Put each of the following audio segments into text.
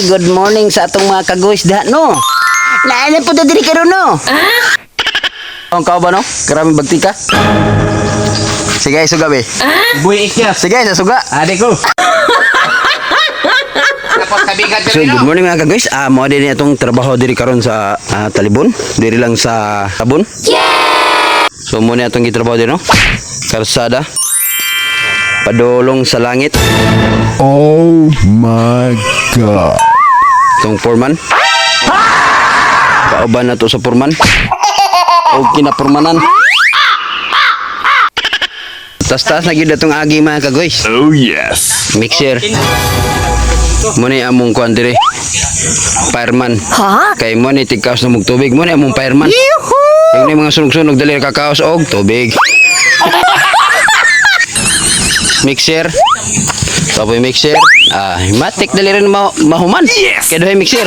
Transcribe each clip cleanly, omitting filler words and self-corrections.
good morning sa atong mga kaguys da no. Naanan po diri karon no. Ang kao ba no? Karaming bagtika. Sige, suga be. Buhay ikya. Sige, sa suga. Adik ko. Tapos kabigat So, good morning mga kaguys. Mo din itong trabaho diri karon sa Talibon. Diri lang sa Tabon. So, mo ni atong gitrabaho diri no. Karsada. Padulong sa langit. Oh my God. Itong foreman. Kauban na to sa foreman. O kinapurmanan. Tas-tas na gyud atong agi mga kaguys. Oh yes. Mixer. Muna among kuan dire. Fireman. Kay mo ni tigkaos na mong tubig. Muna among fireman. Yung mga sunog-sunog dali kakaos og tubig. Mixer. Tapoy mixer. Matik dali rin mahuman. Yes. Kaya dohay mixer.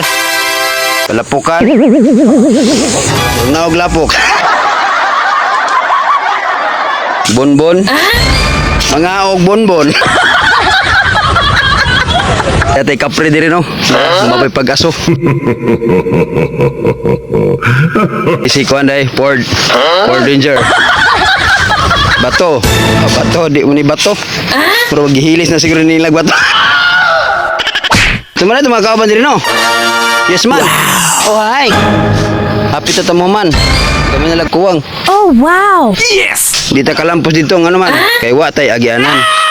Palapukan. Naog lapok. Bonbon. Mga og bonbon. Yatay kapre diri no. Mabay pag-aso. Isi ko anday Ford Ranger. Bato. Bato di mo ni bato. Pero gihilis na siguro nilag bato. Tumana mga kauban diri no. Yes man. Oh hi. Happy to tamo man. Kami na kuwang. Oh wow. Yes. Di ta kalampos dito ng ano man. Kay wa tay agianan.